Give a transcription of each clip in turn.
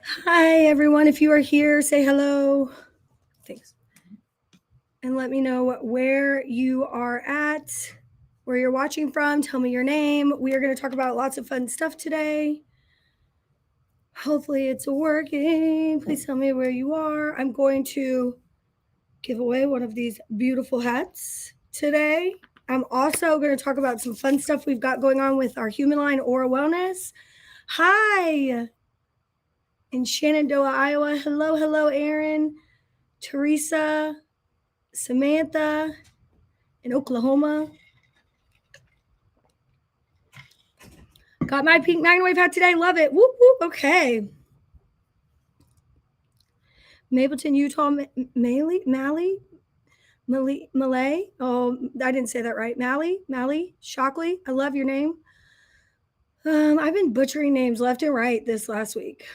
Hi, everyone. If you are here, say hello. Thanks. And let me know where you are at, where you're watching from. Tell me your name. We are going to talk about lots of fun stuff today. Hopefully, it's working. Please tell me where you are. I'm going to give away one of these beautiful hats today. I'm also going to talk about some fun stuff we've got going on with our Human Line Aura Wellness. Hi, in Shenandoah, Iowa. Hello, Aaron, Teresa, Samantha in Oklahoma. Got my pink MagnaWave hat today. Love it. Whoop, whoop. Okay. Mapleton, Utah, Malay. Oh, I didn't say that right. Mally, Shockley. I love your name. I've been butchering names left and right this last week.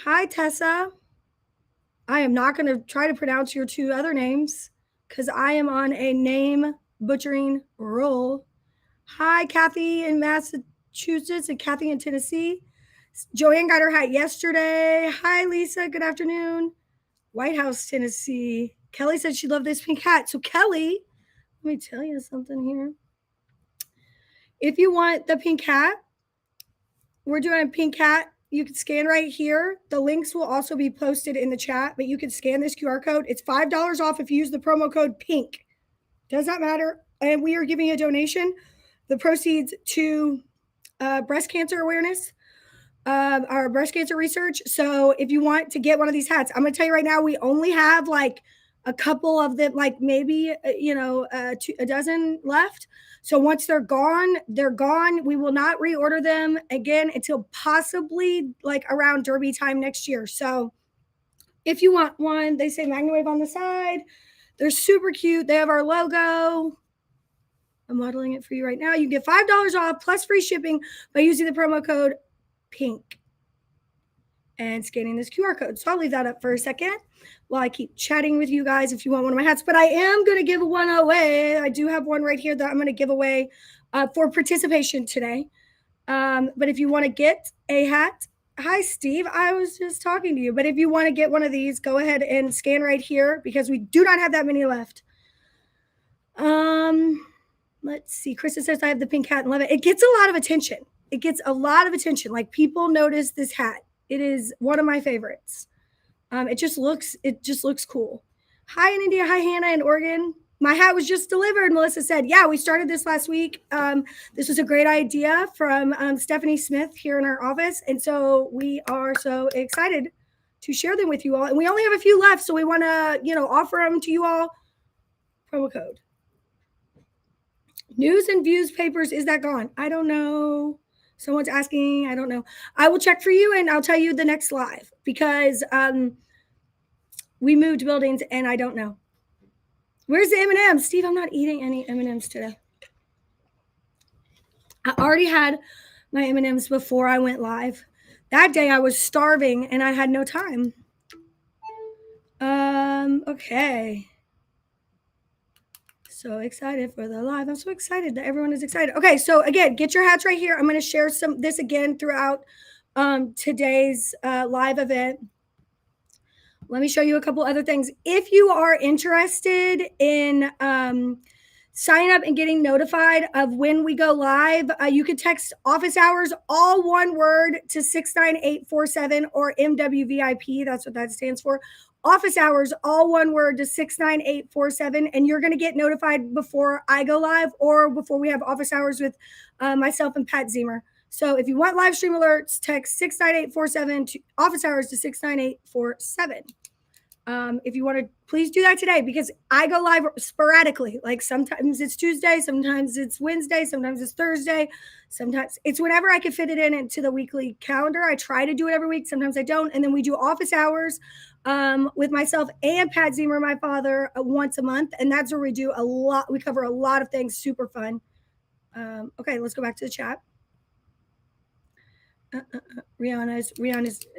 Hi, Tessa. I am not going to try to pronounce your two other names because I am on a name butchering roll. Hi, Kathy in Massachusetts and Kathy in Tennessee. Joanne got her hat yesterday. Hi, Lisa. Good afternoon. White House, Tennessee. Kelly said she loved this pink hat. So, Kelly, let me tell you something here. If you want the pink hat, we're doing a pink hat. You can scan right here. The links will also be posted in the chat, but you can scan this QR code. It's $5 off if you use the promo code PINK. Does not matter. And we are giving a donation. The proceeds to breast cancer awareness, our breast cancer research. So if you want to get one of these hats, I'm going to tell you right now, we only have like a couple of them, like maybe, a dozen left. So once they're gone, they're gone. We will not reorder them again until possibly like around Derby time next year. So if you want one, they say MagnaWave on the side. They're super cute. They have our logo. I'm modeling it for you right now. You get $5 off plus free shipping by using the promo code PINK and scanning this QR code. So I'll leave that up for a second while I keep chatting with you guys if you want one of my hats. But I am going to give one away. I do have one right here that I'm going to give away for participation today. But if you want to get a hat, hi, Steve. I was just talking to you. But if you want to get one of these, go ahead and scan right here because we do not have that many left. Let's see. Krista says I have the pink hat and love it. It gets a lot of attention. Like people notice this hat. It is one of my favorites. It just looks cool. Hi in India. Hi Hannah in Oregon. My hat was just delivered. Melissa said, yeah, we started this last week. This was a great idea from Stephanie Smith here in our office. And so we are so excited to share them with you all. And we only have a few left. So we want to, offer them to you all. Promo code. News and Views papers, is that gone? I don't know. Someone's asking. I don't know. I will check for you and I'll tell you the next live because we moved buildings and I don't know. Where's the M&Ms? Steve, I'm not eating any M&Ms today. I already had my M&Ms before I went live. That day I was starving and I had no time. Okay. So excited for the live. I'm so excited that everyone is excited. Okay, so again, get your hats right here. I'm going to share this again throughout today's live event. Let me show you a couple other things. If you are interested in signing up and getting notified of when we go live, you can text office hours, all one word, to 69847 or MWVIP. That's what that stands for. Office hours, all one word, to 69847. And you're going to get notified before I go live or before we have office hours with myself and Pat Zemer. So if you want live stream alerts, text 69847 to office hours to 69847. If you want to, please do that today because I go live sporadically. Like sometimes it's Tuesday, sometimes it's Wednesday, sometimes it's Thursday, sometimes it's whenever I can fit it in into the weekly calendar. I try to do it every week. Sometimes I don't. And then we do office hours with myself and Pat Zemer, my father, once a month. And that's where we do a lot. We cover a lot of things. Super fun. Okay, let's go back to the chat. Rihanna's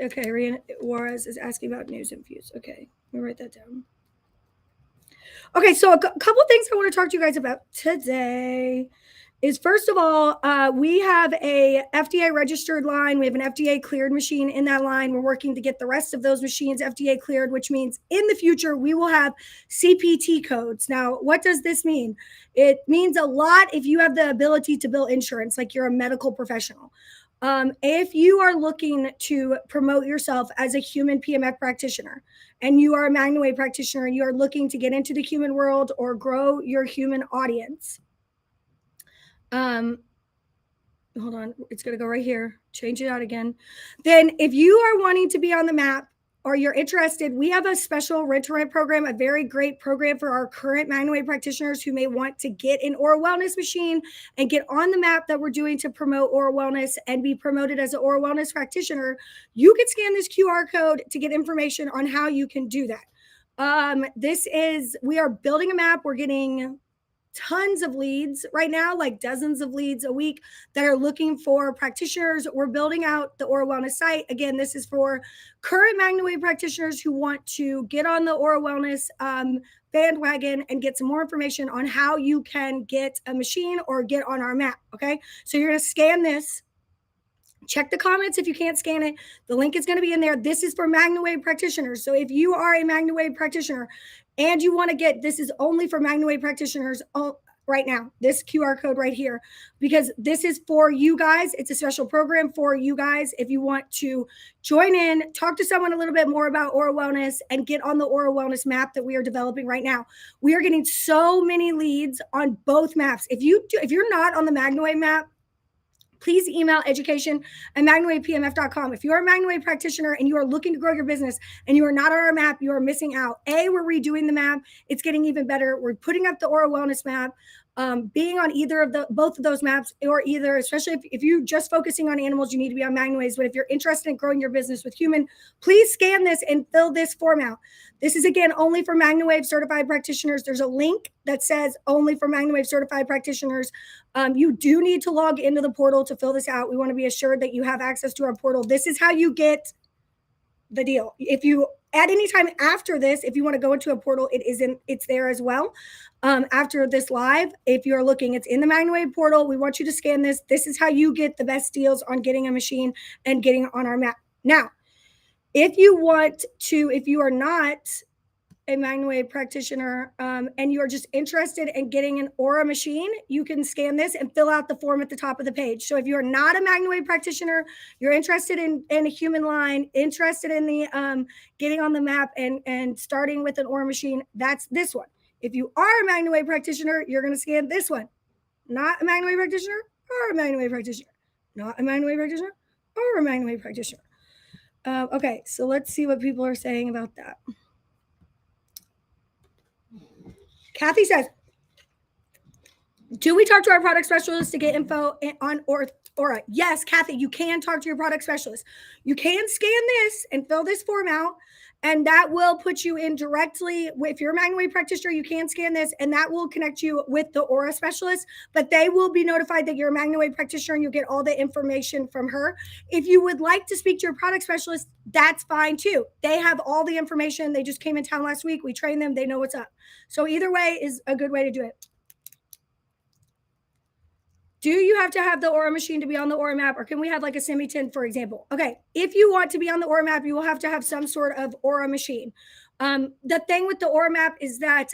okay. Rihanna Juarez is asking about News and Views. Okay, let me write that down. Okay, so a couple of things I want to talk to you guys about today. is, first of all, we have a FDA registered line. We have an FDA cleared machine in that line. We're working to get the rest of those machines FDA cleared, which means in the future we will have CPT codes. Now, what does this mean? It means a lot if you have the ability to bill insurance, like you're a medical professional. If you are looking to promote yourself as a human PMF practitioner, and you are a MagnaWave practitioner and you are looking to get into the human world or grow your human audience, hold on, it's going to go right here, change it out again. Then if you are wanting to be on the map or you're interested, we have a special rent to rent program, a very great program for our current MagnaWave practitioners who may want to get an oral wellness machine and get on the map that we're doing to promote oral wellness and be promoted as an oral wellness practitioner. You can scan this QR code to get information on how you can do that. We are building a map. We're getting tons of leads right now, like dozens of leads a week that are looking for practitioners. We're building out the oral wellness site. Again, this is for current MagnaWave practitioners who want to get on the oral wellness bandwagon and get some more information on how you can get a machine or get on our map. Okay, so you're going to scan this. Check the comments if you can't scan it. The link is going to be in there. This is for MagnaWave practitioners. So if you are a MagnaWave practitioner and you want to get, this is only for MagnaWave practitioners right now, this QR code right here, because this is for you guys. It's a special program for you guys. If you want to join in, talk to someone a little bit more about oral wellness and get on the oral wellness map that we are developing right now. We are getting so many leads on both maps. If you're not on the MagnaWave map, please email education@magnawavepmf.com. If you're a MagnaWave practitioner and you are looking to grow your business and you are not on our map, you are missing out. We're redoing the map. It's getting even better. We're putting up the oral wellness map. Being on both of those maps, or either, especially if you're just focusing on animals, you need to be on MagnaWaves. But if you're interested in growing your business with human, please scan this and fill this form out. This is, again, only for MagnaWave certified practitioners. There's a link that says only for MagnaWave certified practitioners. You do need to log into the portal to fill this out. We want to be assured that you have access to our portal. This is how you get the deal. If you at any time after this, if you want to go into a portal, it's there as well. After this live, if you're looking, it's in the MagnaWave portal. We want you to scan this. This is how you get the best deals on getting a machine and getting on our map. Now, if you are not a MagnaWave practitioner and you're just interested in getting an Aura machine, you can scan this and fill out the form at the top of the page. So if you're not a MagnaWave practitioner, you're interested in a human line, interested in the getting on the map and starting with an Aura machine, that's this one. If you are a MagnaWave practitioner, you're going to scan this one. Not a MagnaWave practitioner or a MagnaWave practitioner. Not a MagnaWave practitioner or a MagnaWave practitioner. Okay, so let's see what people are saying about that. Kathy says, do we talk to our product specialist to get info on Aura? Yes, Kathy, you can talk to your product specialist. You can scan this and fill this form out, and that will put you in directly. If you're a MagnaWave practitioner, you can scan this, and that will connect you with the Aura specialist, but they will be notified that you're a MagnaWave practitioner, and you'll get all the information from her. If you would like to speak to your product specialist, that's fine too. They have all the information. They just came in town last week. We trained them. They know what's up. So either way is a good way to do it. Do you have to have the Aura machine to be on the Aura map, or can we have like a semi-tin, for example? Okay, if you want to be on the Aura map, you will have to have some sort of Aura machine. The thing with the Aura map is that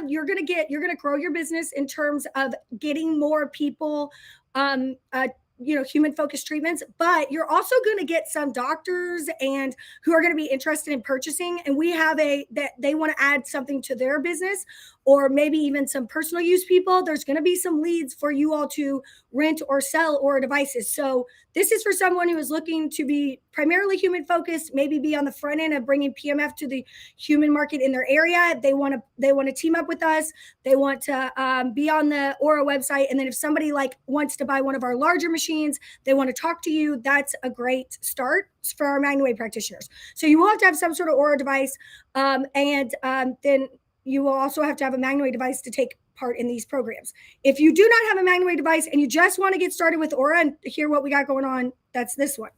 you're going to grow your business in terms of getting more people, human focused treatments, but you're also going to get some doctors and who are going to be interested in purchasing. And we have that they want to add something to their business, or maybe even some personal use people. There's going to be some leads for you all to rent or sell Aura devices. So this is for someone who is looking to be primarily human focused, maybe be on the front end of bringing PMF to the human market in their area. They want to team up with us. They want to be on the Aura website. And then if somebody wants to buy one of our larger machines, they want to talk to you, that's a great start for our MagnaWave practitioners. So you will have to have some sort of Aura device. Then you will also have to have a MagnaWave device to take part in these programs. If you do not have a MagnaWave device and you just want to get started with Aura and hear what we got going on, that's this one.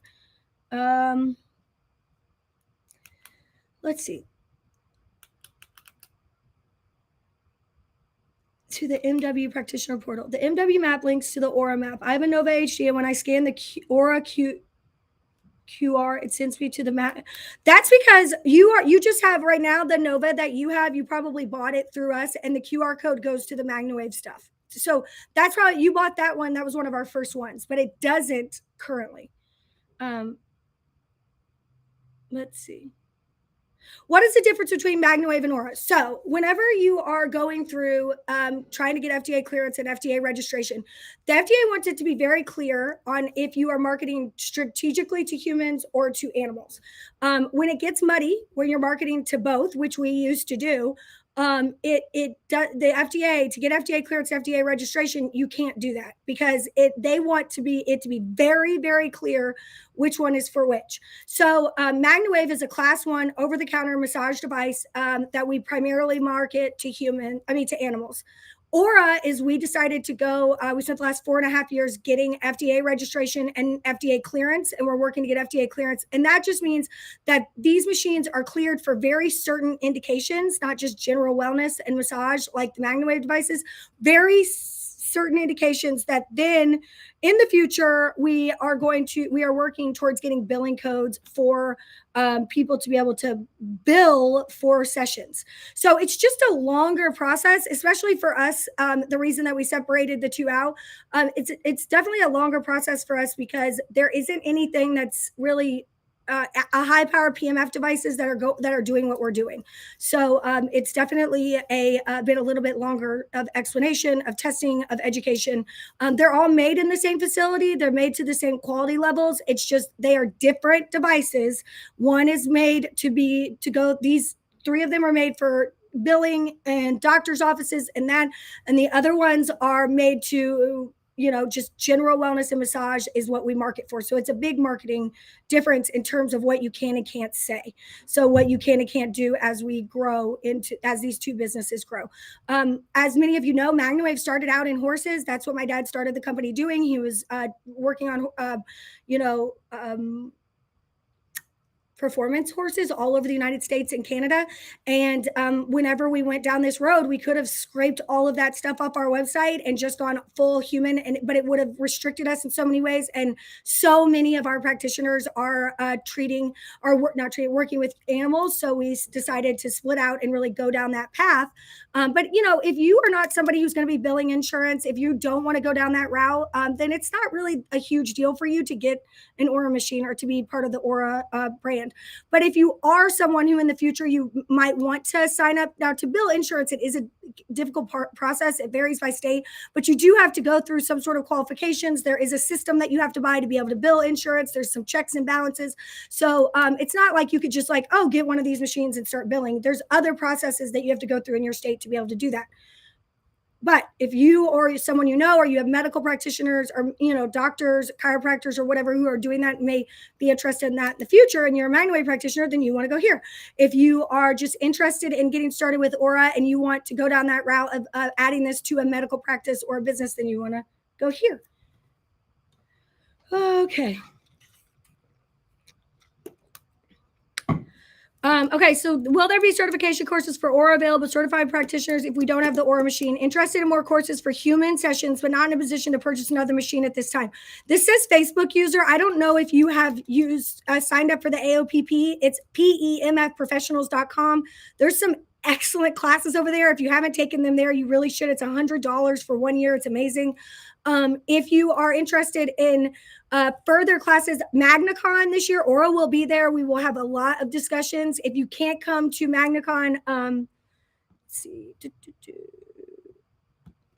Let's see. to the MW practitioner portal. The MW map links to the Aura map. I have a Nova HD, and when I scan the Aura QR, it sends me to the map. That's because you just have right now the Nova that you have. You probably bought it through us, and the QR code goes to the MagnaWave stuff. So that's probably you bought that one. That was one of our first ones, but it doesn't currently. Let's see. What is the difference between MagnaWave and Aura? So whenever you are going through trying to get FDA clearance and FDA registration, the FDA wants it to be very clear on if you are marketing strategically to humans or to animals. When it gets muddy, when you're marketing to both, which we used to do, it does the FDA to get FDA clearance, FDA registration, you can't do that because they want to be very, very clear which one is for which. So MagnaWave is a class 1 over-the-counter massage device that we primarily market to animals. Aura is we decided to go, we spent the last 4.5 years getting FDA registration and FDA clearance, and we're working to get FDA clearance. And that just means that these machines are cleared for very certain indications, not just general wellness and massage like the MagnaWave devices, very certain indications that then in the future we are working towards getting billing codes for people to be able to bill for sessions. So it's just a longer process, especially for us. The reason that we separated the two out, it's definitely a longer process for us because there isn't anything that's really a high power PMF devices that are doing what we're doing. So it's definitely been a little bit longer of explanation, of testing, of education. They're all made in the same facility. They're made to the same quality levels. It's just they are different devices. One is made to go. These 3 of them are made for billing and doctors' offices, and the other ones are made to just general wellness and massage is what we market for. So it's a big marketing difference in terms of what you can and can't say. So what you can and can't do as we grow as these two businesses grow. As many of you know, MagnaWave started out in horses. That's what my dad started the company doing. He was working on, performance horses all over the United States and Canada. And whenever we went down this road, we could have scraped all of that stuff off our website and just gone full human, but it would have restricted us in so many ways. And so many of our practitioners are working with animals. So we decided to split out and really go down that path. But if you are not somebody who's going to be billing insurance, if you don't want to go down that route, then it's not really a huge deal for you to get an Aura machine or to be part of the Aura brand. But if you are someone who in the future you might want to sign up now to bill insurance, it is a difficult process. It varies by state, but you do have to go through some sort of qualifications. There is a system that you have to buy to be able to bill insurance. There's some checks and balances. So it's not like you could just get one of these machines and start billing. There's other processes that you have to go through in your state to be able to do that. But if you or someone or you have medical practitioners or doctors, chiropractors, or whatever who are doing that and may be interested in that in the future, and you're a MagnaWave practitioner, then you want to go here. If you are just interested in getting started with Aura and you want to go down that route of adding this to a medical practice or a business, then you want to go here. Okay. Okay, so will there be certification courses for Aura available certified practitioners if we don't have the Aura machine? Interested in more courses for human sessions, but not in a position to purchase another machine at this time. This says Facebook user. I don't know if you have signed up for the AOPP. It's PEMFprofessionals.com. There's some excellent classes over there. If you haven't taken them there, you really should. It's $100 for 1 year. It's amazing. If you are interested in further classes, MagnaCon this year, Aura will be there. We will have a lot of discussions. If you can't come to MagnaCon, let's see.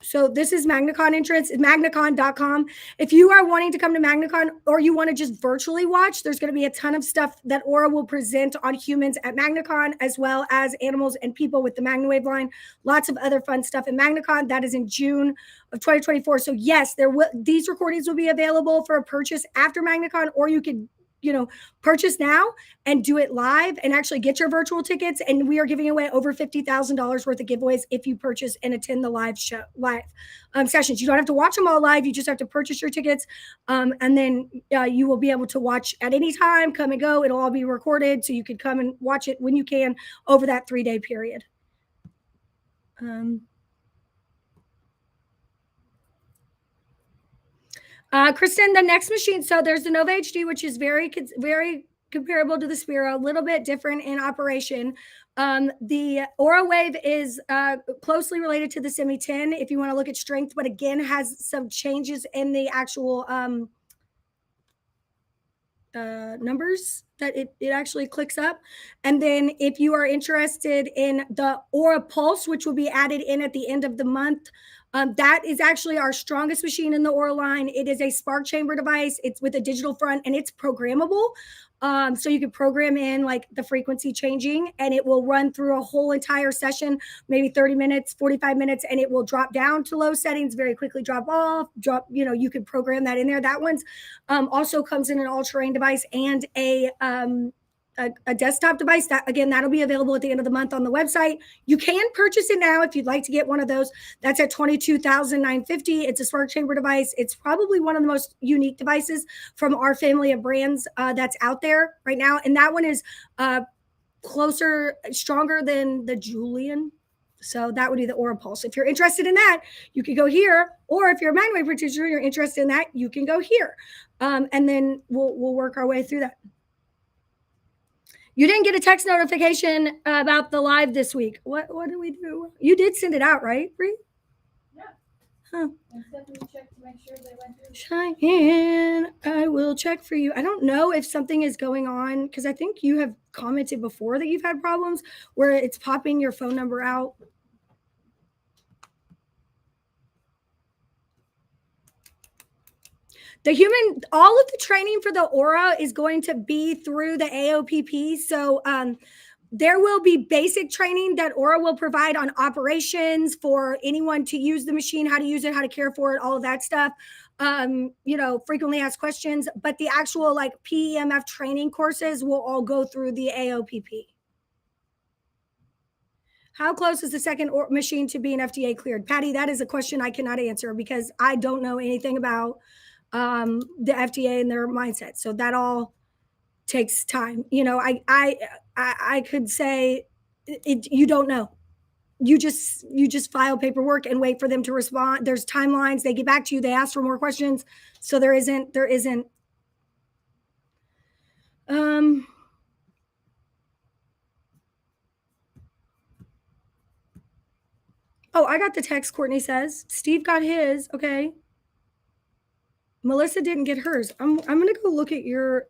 So this is MagnaCon entrance, magnacon.com. If you are wanting to come to MagnaCon or you want to just virtually watch, there's going to be a ton of stuff that Aura will present on humans at MagnaCon, as well as animals and people with the MagnaWave line. Lots of other fun stuff in MagnaCon. That is in June of 2024. So yes, these recordings will be available for a purchase after MagnaCon, or you could purchase now and do it live and actually get your virtual tickets. And we are giving away over $50,000 worth of giveaways if you purchase and attend the live sessions. You don't have to watch them all live. You just have to purchase your tickets. And then you will be able to watch at any time, come and go. It'll all be recorded. So you can come and watch it when you can over that 3-day period. Kristen, the next machine. So there's the Nova HD, which is very comparable to the Spiro, a little bit different in operation. The AuraWave is closely related to the Semi 10 if you want to look at strength, but again has some changes in the actual numbers that it actually clicks up. And then if you are interested in the Aura Pulse, which will be added in at the end of the month, that is actually our strongest machine in the Aura line. It is a spark chamber device. It's with a digital front and it's programmable. So you can program in like the frequency changing and it will run through a whole entire session, maybe 30 minutes, 45 minutes, and it will drop down to low settings, very quickly drop off, you can program that in there. That one's also comes in an all-terrain device and a desktop device. That again, that'll be available at the end of the month on the website. You can purchase it now if you'd like to get one of those. That's at $22,950. It's a spark chamber device. It's probably one of the most unique devices from our family of brands that's out there right now. And that one is stronger than the Julian. So that would be the Aura Pulse. If you're interested in that, you can go here. Or if you're a MagnaWave practitioner and you're interested in that, you can go here. And then we'll work our way through that. You didn't get a text notification about the live this week. What did we do? You did send it out, right, Bree? Yeah. Huh. And Stephanie checked to make sure they went through. Cheyenne, I will check for you. I don't know if something is going on because I think you have commented before that you've had problems where it's popping your phone number out. All of the training for the Aura is going to be through the AOPP. So there will be basic training that Aura will provide on operations for anyone to use the machine, how to use it, how to care for it, all of that stuff. Frequently asked questions, but the actual like PEMF training courses will all go through the AOPP. How close is the second machine to being FDA cleared? Patty, that is a question I cannot answer because I don't know anything about the FDA and their mindset. So that all takes time. I could say you don't know. You just file paperwork and wait for them to respond. There's timelines. They get back to you. They ask for more questions. So there isn't. Oh, I got the text. Courtney says Steve got his. Okay. Melissa didn't get hers. I'm gonna go look at your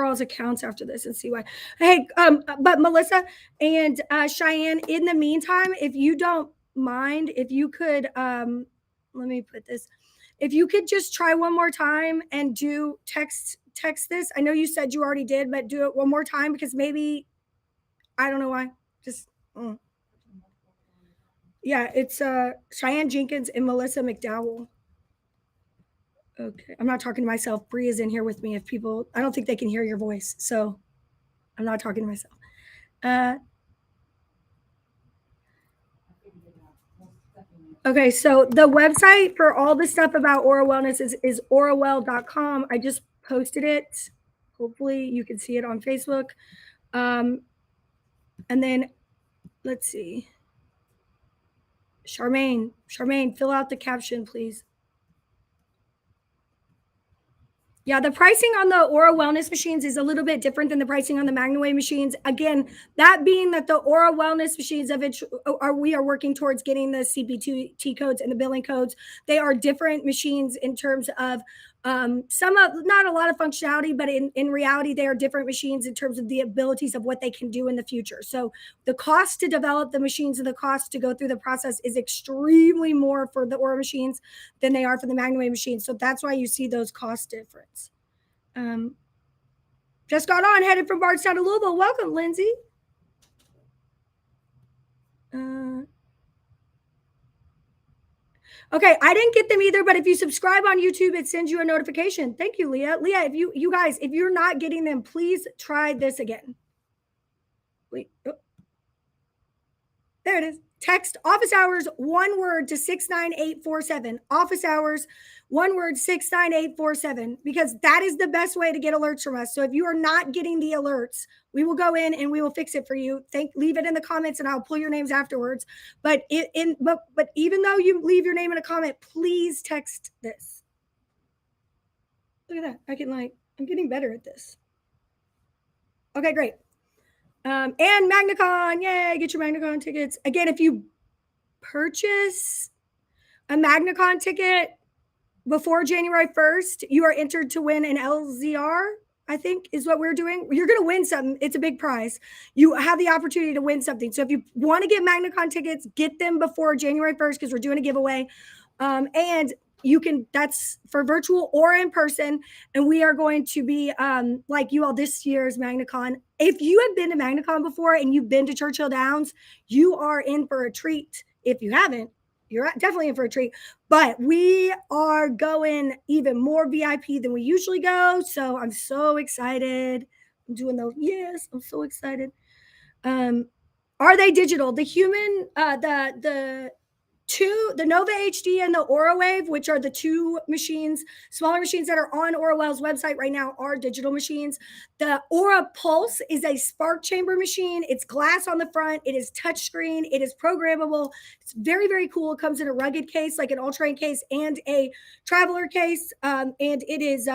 all's accounts after this and see why. Hey, but Melissa and Cheyenne, in the meantime, if you don't mind, if you could, let me put this. If you could just try one more time and do text this. I know you said you already did, but do it one more time because maybe I don't know why. Just yeah, it's Cheyenne Jenkins and Melissa McDowell. Okay, I'm not talking to myself. Bree is in here with me. If people, I don't think they can hear your voice, so I'm not talking to myself. Okay, so the website for all the stuff about Aura Wellness is aurawell.com. I just posted it. Hopefully you can see it on Facebook. And then let's see. Charmaine, fill out the caption, please. Yeah, the pricing on the Aura Wellness machines is a little bit different than the pricing on the MagnaWave machines. Again, that being that the Aura Wellness machines we are working towards getting the CPT codes and the billing codes. They are different machines in terms of not a lot of functionality, but in reality, they are different machines in terms of the abilities of what they can do in the future. So the cost to develop the machines and the cost to go through the process is extremely more for the Aura machines than they are for the MagnaWave machines. So that's why you see those cost difference. Just got on, headed from Bardstown to Louisville. Welcome, Lindsay. Okay, I didn't get them either, but if you subscribe on YouTube, it sends you a notification. Thank you, Leah. Leah, if you guys, if you're not getting them, please try this again. Wait. Oh. There it is. Text office hours, one word to 69847. Office hours, one word, 69847, because that is the best way to get alerts from us. So if you are not getting the alerts, we will go in and we will fix it for you. Leave it in the comments and I'll pull your names afterwards. But but even though you leave your name in a comment, please text this. Look at that. I'm getting better at this. Okay, great. And MagnaCon, yay, get your MagnaCon tickets. Again, if you purchase a MagnaCon ticket before January 1st, you are entered to win an LZR, I think is what we're doing. You're going to win something. It's a big prize. You have the opportunity to win something. So if you want to get MagnaCon tickets, get them before January 1st because we're doing a giveaway. And you can, that's for virtual or in person. And we are going to be like you all this year's MagnaCon. If you have been to MagnaCon before and you've been to Churchill Downs, you are in for a treat. If you haven't, you're definitely in for a treat. But we are going even more VIP than we usually go. So I'm so excited. I'm doing those. Yes, I'm so excited. Are they digital? The human, the Nova HD and the AuraWave, which are the two machines, smaller machines that are on AuraWell's website right now, are digital machines. The Aura Pulse is a spark chamber machine. It's glass on the front. It is touchscreen. It is programmable. It's very, very cool. It comes in a rugged case, like an all-terrain case and a traveler case. And it is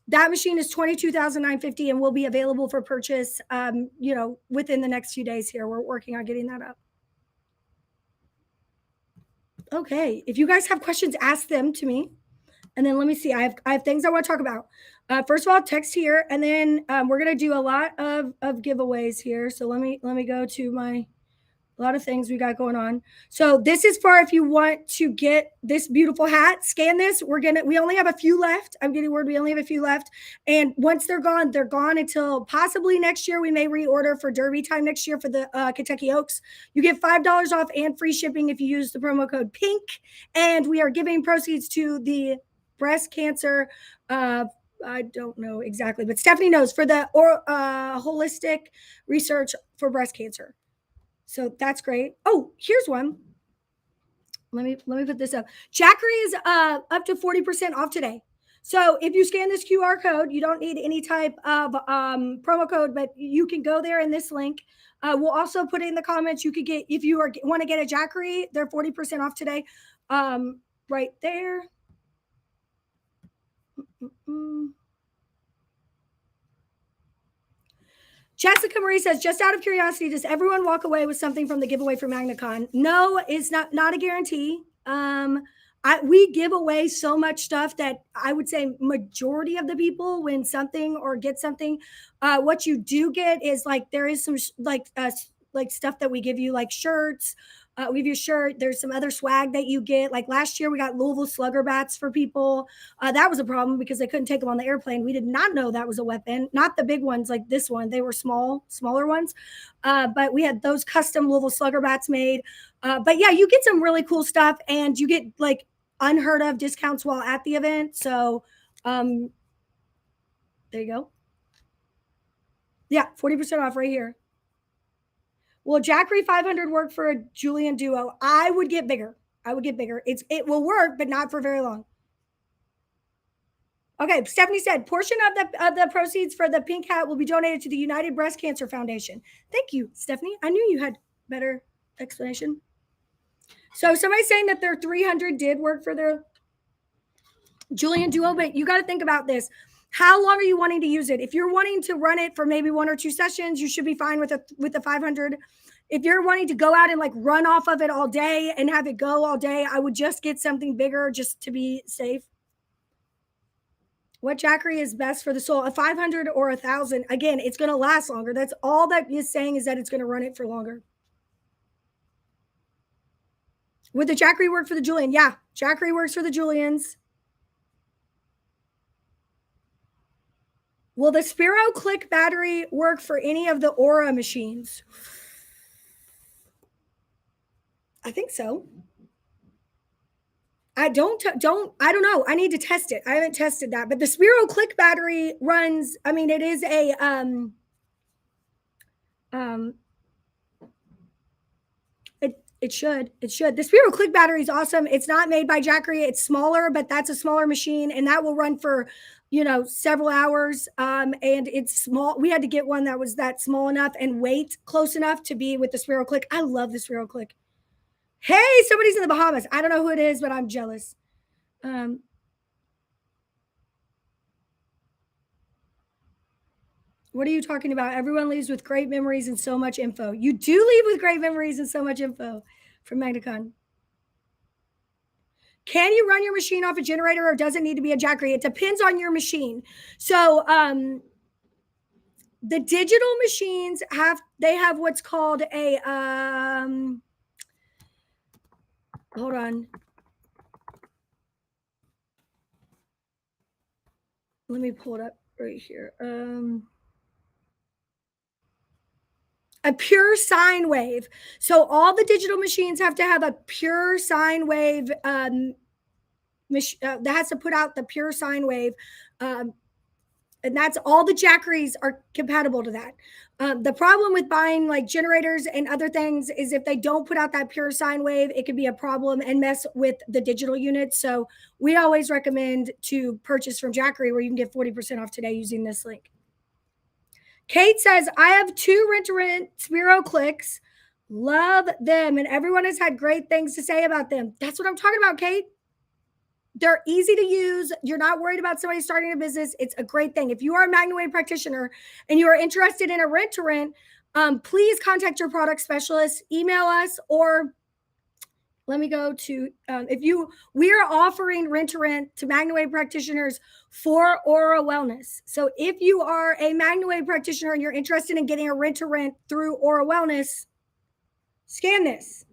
that machine is $22,950 and will be available for purchase, within the next few days here. We're working on getting that up. Okay, if you guys have questions, ask them to me. And then let me see. I have things I want to talk about. First of all, text here, and then we're gonna do a lot of giveaways here. So let me go to my a lot of things we got going on. So this is for if you want to get this beautiful hat, scan this. We only have a few left. I'm getting word we only have a few left. And once they're gone until possibly next year. We may reorder for Derby time next year for the Kentucky Oaks. You get $5 off and free shipping if you use the promo code PINK. And we are giving proceeds to the breast cancer, I don't know exactly, but Stephanie knows, for the holistic research for breast cancer. So that's great. Oh, here's one. Let me put this up. Jackery is up to 40% off today. So if you scan this QR code, you don't need any type of promo code, but you can go there in this link. We'll also put it in the comments. You could get, if you want to get a Jackery, they're 40% off today. Right there. Jessica Marie says, just out of curiosity, does everyone walk away with something from the giveaway for MagnaCon? No, it's not a guarantee. We give away so much stuff that I would say majority of the people win something or get something. What you do get is like, there is some like stuff that we give you, like shirts. We give you a shirt. There's some other swag that you get. Like last year, we got Louisville Slugger bats for people. That was a problem because they couldn't take them on the airplane. We did not know that was a weapon. Not the big ones like this one. They were smaller ones. But we had those custom Louisville Slugger bats made. But yeah, you get some really cool stuff, and you get like unheard of discounts while at the event. So there you go. Yeah, 40% off right here. Will Jackery 500 work for a Julian duo? I would get bigger. It will work, but not for very long. Okay, Stephanie said, portion of the proceeds for the pink hat will be donated to the United Breast Cancer Foundation. Thank you, Stephanie. I knew you had better explanation. So somebody's saying that their 300 did work for their Julian duo, but you got to think about this. How long are you wanting to use it? If you're wanting to run it for maybe 1 or 2 sessions, you should be fine with the 500. If you're wanting to go out and like run off of it all day and have it go all day, I would just get something bigger just to be safe. What Jackery is best for the soul? A 500 or 1,000? Again, it's going to last longer. That's all that is saying, is that it's going to run it for longer. Would the Jackery work for the Julian? Yeah, Jackery works for the Julians. Will the Spiro Click battery work for any of the Aura machines? I think so. I don't know. I need to test it. I haven't tested that, but the Spiro Click battery runs, I mean, it is a it should. The Spiro Click battery is awesome. It's not made by Jackery. It's smaller, but that's a smaller machine, and that will run for several hours. And it's small. We had to get one that was that small enough and weight close enough to be with the Spiro Click. I love the Spiro Click. Hey, somebody's in the Bahamas. I don't know who it is, but I'm jealous. What are you talking about? Everyone leaves with great memories and so much info. You do leave with great memories and so much info from MagnaCon. Can you run your machine off a generator or does it need to be a Jackery? It depends on your machine. So the digital machines have what's called a hold on. Let me pull it up right here. A pure sine wave. So all the digital machines have to have a pure sine wave that has to put out the pure sine wave. And that's all the Jackeries are compatible to that. The problem with buying like generators and other things is if they don't put out that pure sine wave, it could be a problem and mess with the digital units. So we always recommend to purchase from Jackery, where you can get 40% off today using this link. Kate says, I have 2 rent-to-rent Spiro clicks. Love them. And everyone has had great things to say about them. That's what I'm talking about, Kate. They're easy to use. You're not worried about somebody starting a business. It's a great thing. If you are a MagnaWave practitioner and you are interested in a rent-to-rent, please contact your product specialist, email us, or let me go to we are offering rent-to-rent to MagnaWave practitioners for Aura Wellness. So if you are a MagnaWave practitioner and you're interested in getting a rent-to-rent through Aura Wellness, scan this.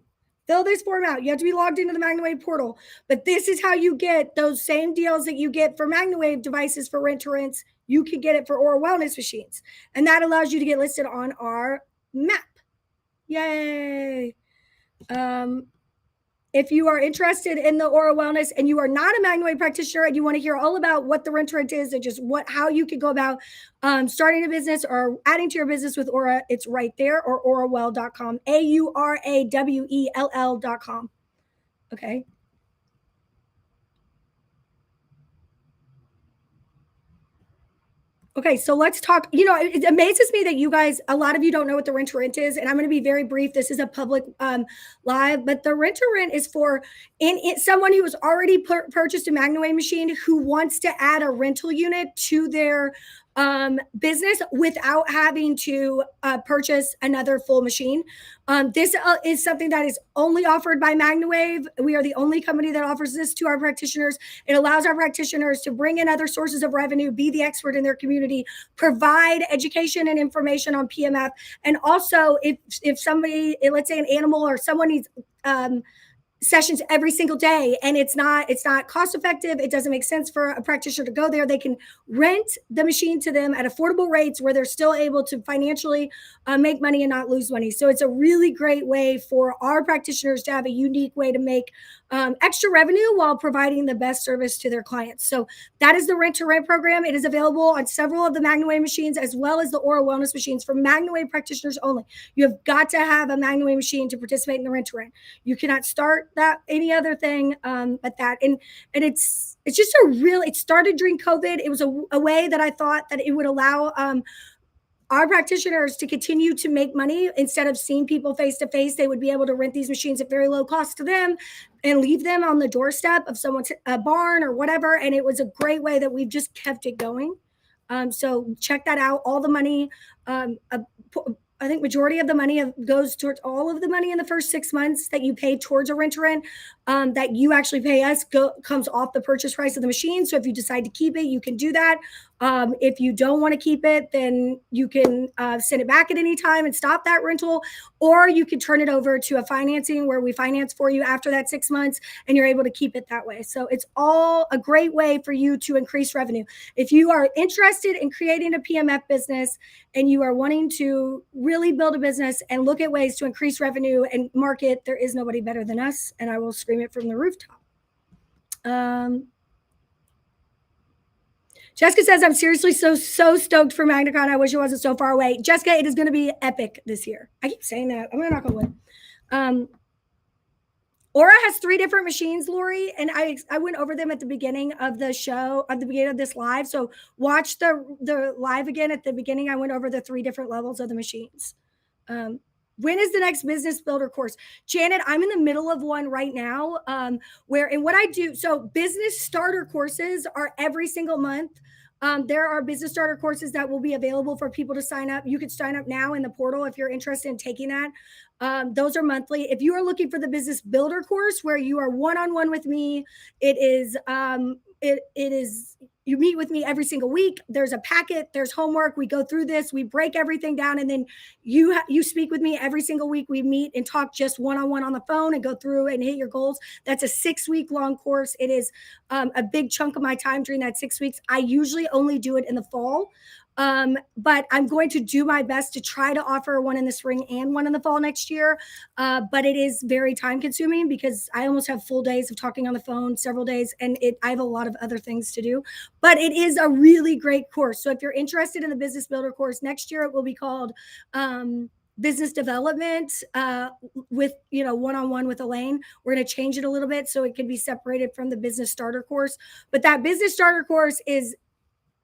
Fill this form out. You have to be logged into the MagnaWave portal. But this is how you get those same deals that you get for MagnaWave devices for rent-to-rents. You can get it for Aura Wellness machines. And that allows you to get listed on our map. Yay. If you are interested in the Aura Wellness and you are not a MagnaWave practitioner and you want to hear all about what the rent-to-rent is and just how you can go about starting a business or adding to your business with Aura, it's right there, or aurawell.com, AURAWELL.com. Okay. Okay, so let's talk. It amazes me that you guys, a lot of you don't know what the rent-to-rent is, and I'm going to be very brief. This is a public live, but the rent-to-rent is for someone who has already purchased a MagnaWave machine who wants to add a rental unit to their business without having to purchase another full machine. This is something that is only offered by MagnaWave. We are the only company that offers this to our practitioners. It allows our practitioners to bring in other sources of revenue, be the expert in their community, provide education and information on PMF. And also, if somebody, let's say an animal or someone needs sessions every single day and it's not cost effective, it doesn't make sense for a practitioner to go there, they can rent the machine to them at affordable rates where they're still able to financially make money and not lose money. So it's a really great way for our practitioners to have a unique way to make extra revenue while providing the best service to their clients. So that is the rent-to-rent program. It is available on several of the MagnaWave machines as well as the Aura Wellness machines for MagnaWave practitioners only. You have got to have a MagnaWave machine to participate in the rent-to-rent. You cannot start that any other thing but that. And it's just it started during COVID. It was a way that I thought that it would allow our practitioners to continue to make money. Instead of seeing people face to face, they would be able to rent these machines at very low cost to them and leave them on the doorstep of someone's barn or whatever. And it was a great way that we've just kept it going. So check that out. All the money, I think majority of the money goes towards all of the money in the first 6 months that you pay towards a rent-to-rent that you actually pay us comes off the purchase price of the machine. So if you decide to keep it, you can do that. If you don't want to keep it, then you can send it back at any time and stop that rental, or you can turn it over to a financing where we finance for you after that 6 months and you're able to keep it that way. So it's all a great way for you to increase revenue. If you are interested in creating a PMF business and you are wanting to really build a business and look at ways to increase revenue and market, there is nobody better than us, and I will scream it from the rooftop. Jessica says, I'm seriously so stoked for MagnaCon. I wish it wasn't so far away. Jessica, it is going to be epic this year. I keep saying that. I'm going to knock on wood. Aura has 3 different machines, Lori, and I went over them at the beginning of the show, at the beginning of this live. So watch the live again. At the beginning, I went over the 3 different levels of the machines. When is the next business builder course? Janet, I'm in the middle of one right now what I do. So business starter courses are every single month. There are business starter courses that will be available for people to sign up. You could sign up now in the portal if you're interested in taking that. Those are monthly. If you are looking for the business builder course where you are one-on-one with me, it is you meet with me every single week. There's a packet, there's homework. We go through this, we break everything down, and then you speak with me every single week. We meet and talk just one-on-one on the phone and go through and hit your goals. That's a 6-week long course. It is a big chunk of my time during that 6 weeks. I usually only do it in the fall. But I'm going to do my best to try to offer one in the spring and one in the fall next year. But it is very time consuming because I almost have full days of talking on the phone, several days, and I have a lot of other things to do. But it is a really great course. So if you're interested in the business builder course next year, it will be called business development with one-on-one with Alane. We're going to change it a little bit so it can be separated from the business starter course. But that business starter course is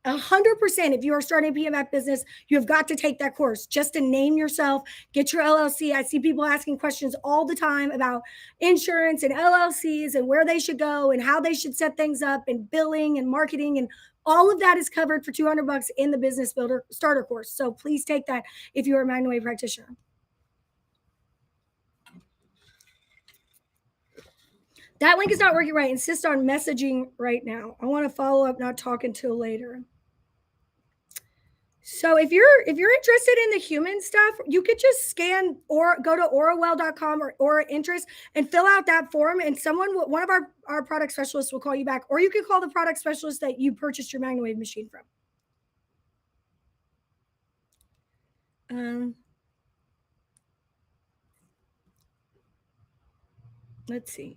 100%. If you are starting a PMF business, you have got to take that course just to name yourself, get your LLC. I see people asking questions all the time about insurance and LLCs and where they should go and how they should set things up and billing and marketing, and all of that is covered for $200 in the business builder starter course. So please take that if you're a MagnaWave practitioner. That link is not working right. Insist on messaging right now. I want to follow up, not talk until later. So if you're interested in the human stuff, you could just scan or go to aurawell.com or Aura Interest and fill out that form, and one of our product specialists will call you back, or you can call the product specialist that you purchased your MagnaWave machine from. Let's see.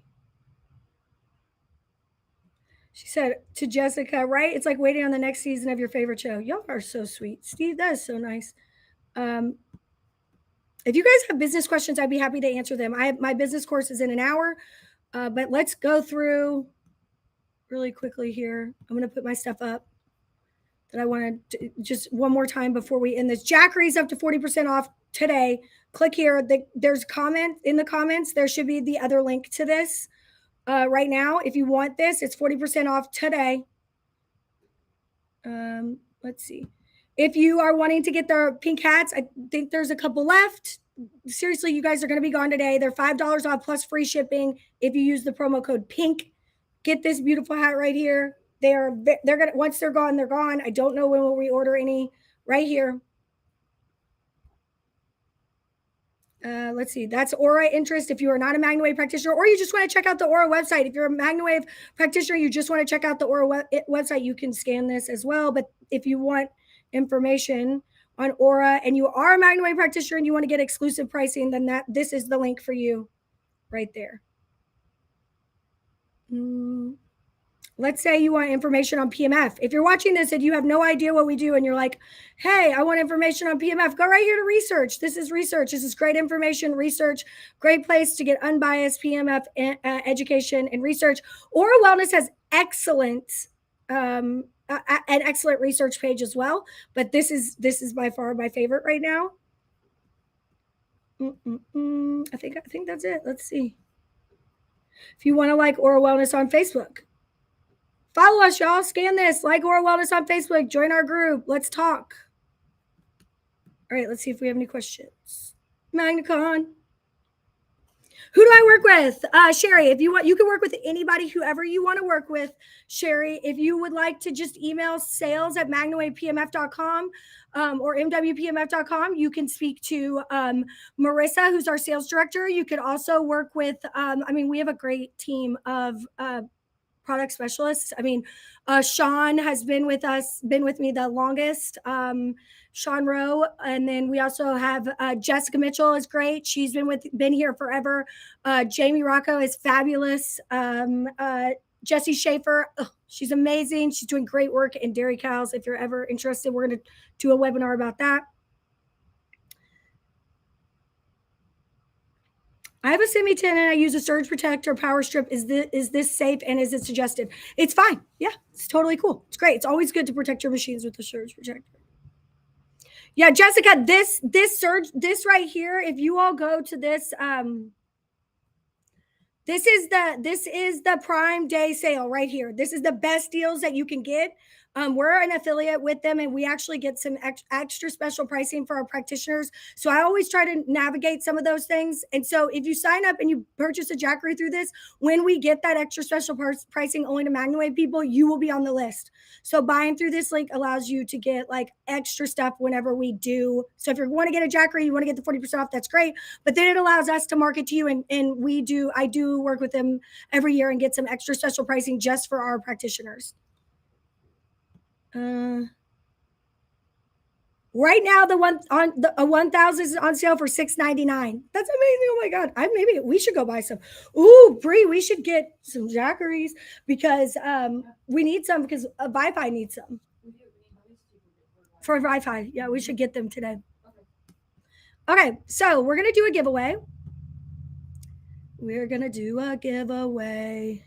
She said to Jessica, right? It's like waiting on the next season of your favorite show. Y'all are so sweet. Steve, that is so nice. If you guys have business questions, I'd be happy to answer them. My business course is in an hour, but let's go through really quickly here. I'm going to put my stuff up that I want to just one more time before we end this. Jackery's up to 40% off today. Click here. There's comment in the comments. There should be the other link to this right now. If you want this, it's 40% off today. Let's see. If you are wanting to get the pink hats, I think there's a couple left. Seriously, you guys are going to be gone today. They're $5 off plus free shipping if you use the promo code PINK. Get this beautiful hat right here. They're gonna, once they're gone, they're gone. I don't know when we'll reorder any. Right here. Let's see. That's Aura Interest. If you are not a MagnaWave practitioner, or you just want to check out the Aura website. If you're a MagnaWave practitioner, you just want to check out the Aura website, you can scan this as well. But if you want information on Aura and you are a MagnaWave practitioner and you want to get exclusive pricing, then this is the link for you right there. Let's say you want information on PMF. If you're watching this and you have no idea what we do and you're like, hey, I want information on PMF, go right here to research. This is research. This is great information, research, great place to get unbiased PMF education and research. Aura Wellness has an excellent research page as well, but this is by far my favorite right now. I think that's it. Let's see. If you want to like Aura Wellness on Facebook, follow us, y'all. Scan this. Like Aura Wellness on Facebook. Join our group. Let's talk. All right, let's see if we have any questions. MagnaCon. Who do I work with? Sherry, if you want, you can work with anybody, whoever you want to work with. Sherry, if you would like to just email sales@magnawavepmf.com or mwpmf.com, you can speak to Marissa, who's our sales director. You could also work with, we have a great team of product specialists. Sean has been with me the longest, Sean Rowe. And then we also have Jessica Mitchell is great. She's been here forever. Jamie Rocco is fabulous. Jessie Schaefer, she's amazing. She's doing great work in dairy cows. If you're ever interested, we're going to do a webinar about that. I have a semi-tin and I use a surge protector power strip. Is this safe and is it suggested? It's fine. Yeah, it's totally cool. It's great. It's always good to protect your machines with the surge protector. Yeah, Jessica, this right here, if you all go to this, this is the Prime Day sale right here. This is the best deals that you can get. We're an affiliate with them, and we actually get some extra special pricing for our practitioners. So I always try to navigate some of those things. And so if you sign up and you purchase a Jackery through this, when we get that extra special pricing only to MagnaWave people, you will be on the list. So buying through this link allows you to get like extra stuff whenever we do. So if you want to get a Jackery, you want to get the 40% off, that's great. But then it allows us to market to you. And I do work with them every year and get some extra special pricing just for our practitioners. Right now, the one on the 1,000 is on sale for $6.99. That's amazing! Oh my god! Maybe we should go buy some. Ooh, Bree, we should get some Jackeries because we need some because Wi-Fi needs some for Wi-Fi. Yeah, we should get them today. Okay, so we're gonna do a giveaway. We're gonna do a giveaway.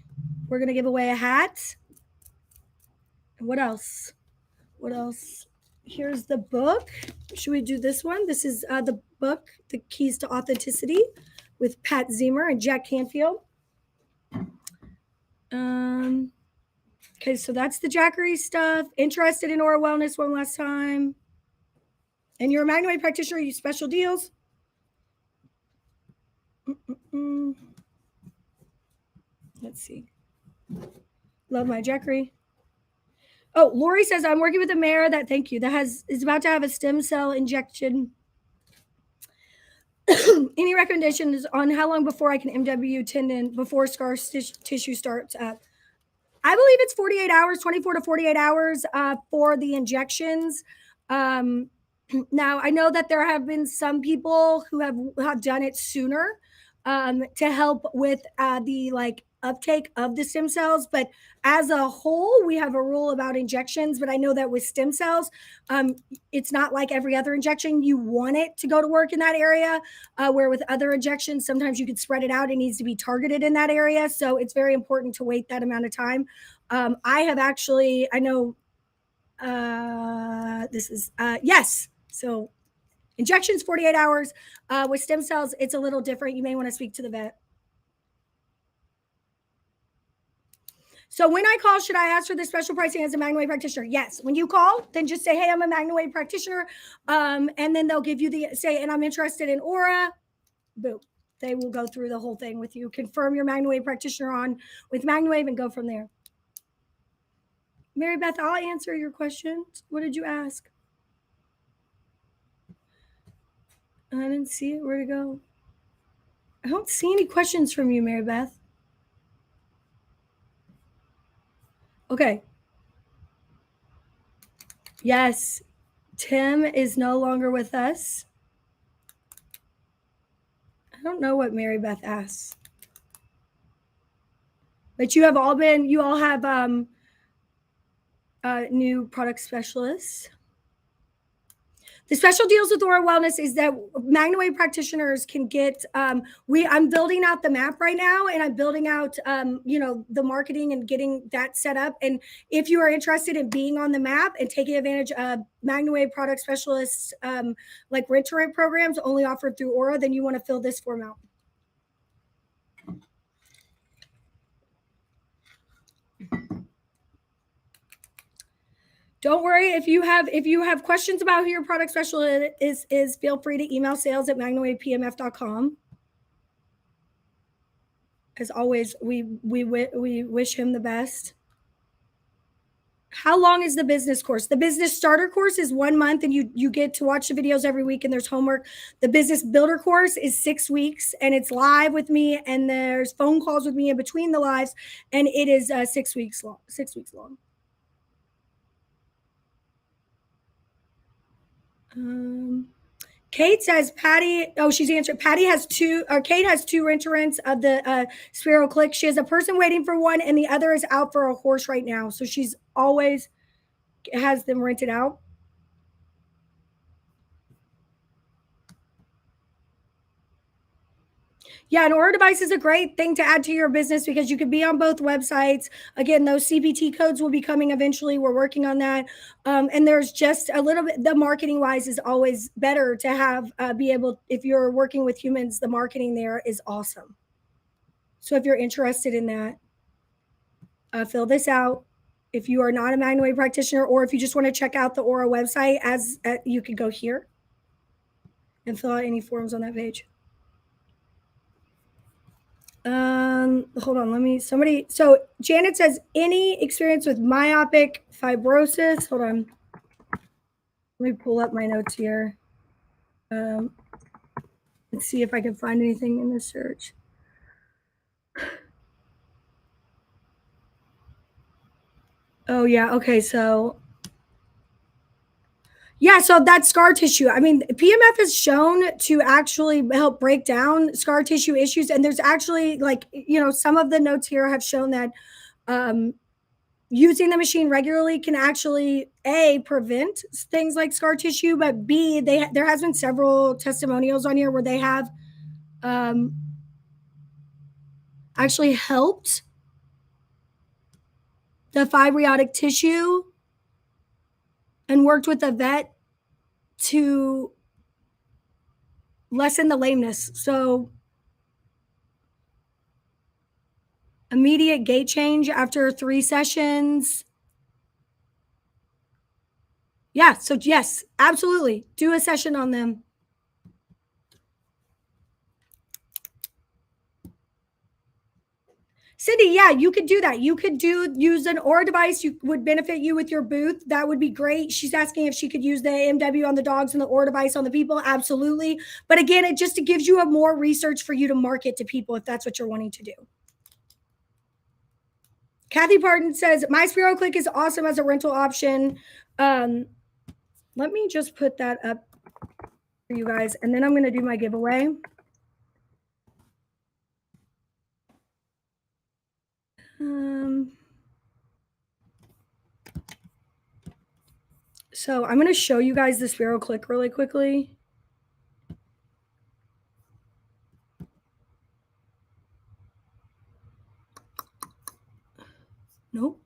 We're gonna give away a hat. And what else? What else? Here's the book. Should we do this one? This is the book, The Keys to Authenticity, with Pat Ziemer and Jack Canfield. Okay, so that's the Jackery stuff. Interested in Aura Wellness one last time. And you're a MagnaWave practitioner, you special deals. Let's see. Love my Jackery. Oh, Lori says, I'm working with a mare that is about to have a stem cell injection. Any recommendations on how long before I can MW tendon before scar tissue starts up? I believe it's 48 hours, 24 to 48 hours for the injections. Now, I know that there have been some people who have done it sooner to help with the uptake of the stem cells. But as a whole, we have a rule about injections. But I know that with stem cells, it's not like every other injection. You want it to go to work in that area, where with other injections, sometimes you could spread it out. It needs to be targeted in that area. So it's very important to wait that amount of time. Yes. So injections, 48 hours. With stem cells, it's a little different. You may want to speak to the vet. So when I call, should I ask for the special pricing as a MagnaWave practitioner? Yes. When you call, then just say, hey, I'm a MagnaWave practitioner. And then they'll give you and I'm interested in Aura. Boom. They will go through the whole thing with you. Confirm your MagnaWave practitioner on with MagnaWave and go from there. Mary Beth, I'll answer your questions. What did you ask? I didn't see it. Where'd it go? I don't see any questions from you, Mary Beth. Okay. Yes, Tim is no longer with us. I don't know what Mary Beth asks. But you all have new product specialists. The special deals with Aura Wellness is that MagnaWave practitioners can get. I'm building out the map right now, and I'm building out, the marketing and getting that set up. And if you are interested in being on the map and taking advantage of MagnaWave product specialists, like rent-to-rent programs only offered through Aura, then you want to fill this form out. Don't worry if you have questions about who your product specialist is feel free to email sales@magnawavepmf.com. As always, we wish him the best. How long is the business course? The business starter course is 1 month, and you get to watch the videos every week, and there's homework. The business builder course is 6 weeks, and it's live with me, and there's phone calls with me in between the lives, and it is 6 weeks long. 6 weeks long. Kate says Patty. Oh, she's answered. Kate has two rent-to-rents of the Sparrow Click. She has a person waiting for one, and the other is out for a horse right now. So she's always has them rented out. Yeah, an Aura device is a great thing to add to your business because you can be on both websites. Again, those CPT codes will be coming eventually. We're working on that. And there's just a little bit, the marketing wise is always better to have, if you're working with humans, the marketing there is awesome. So if you're interested in that, fill this out. if you are not a MagnaWave practitioner, or if you just want to check out the Aura website, you can go here and fill out any forms on that page. Hold on, so Janet says, any experience with myopic fibrosis? Hold on. Let me pull up my notes here. Let's see if I can find anything in the search. Oh yeah, okay, so yeah, so that's scar tissue. I mean, PMF is shown to actually help break down scar tissue issues. And there's actually, like, some of the notes here have shown that using the machine regularly can actually, A, prevent things like scar tissue, but B, there has been several testimonials on here where they have actually helped the fibrotic tissue and worked with the vet to lessen the lameness. So immediate gait change after 3 sessions. Yeah, so yes, absolutely. Do a session on them. Cindy, yeah, you could do that. You could use an Aura device. You would benefit you with your booth. That would be great. She's asking if she could use the MW on the dogs and the Aura device on the people. Absolutely. But again, it gives you a more research for you to market to people if that's what you're wanting to do. Kathy Parton says, my Spiro Click is awesome as a rental option. Let me just put that up for you guys, and then I'm going to do my giveaway. So I'm going to show you guys the Spiro Click really quickly. Nope.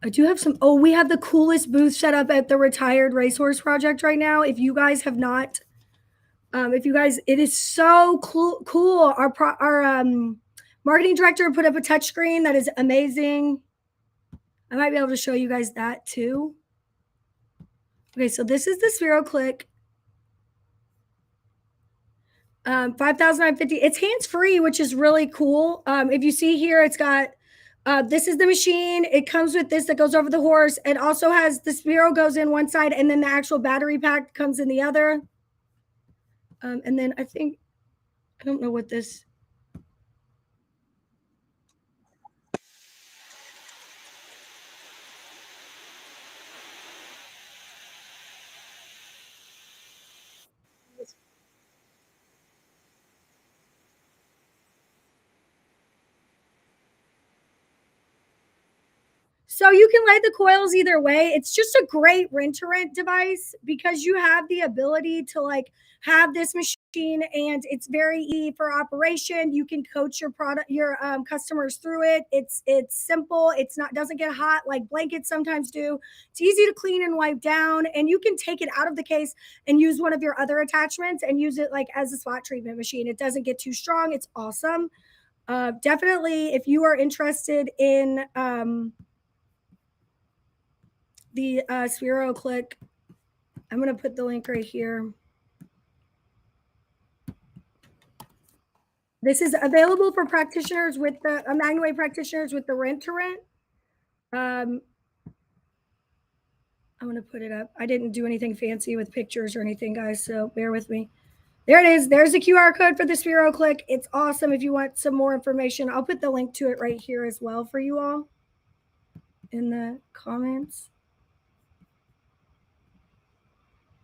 I do have some. Oh, we have the coolest booth set up at the Retired Racehorse Project right now. If you guys have not, it is so cool. Our marketing director put up a touch screen that is amazing. I might be able to show you guys that too. Okay, so this is the Spiro Click. 5,950. It's hands-free, which is really cool. If you see here, it's got this is the machine. It comes with this that goes over the horse. It also has the Spiro goes in one side, and then the actual battery pack comes in the other. And then I don't know what this. So you can lay the coils either way. It's just a great rent-to-rent device because you have the ability to like have this machine, and it's very easy for operation. You can coach your customers through it. It's simple. Doesn't get hot like blankets sometimes do. It's easy to clean and wipe down, and you can take it out of the case and use one of your other attachments and use it like as a spot treatment machine. It doesn't get too strong. It's awesome. Definitely, if you are interested in the Spiro Click, I'm going to put the link right here. This is available for practitioners with the MagnaWave practitioners with the rent-to-rent. I'm going to put it up. I didn't do anything fancy with pictures or anything, guys, so bear with me. There it is. There's a QR code for the Spiro Click. It's awesome. If you want some more information, I'll put the link to it right here as well for you all in the comments.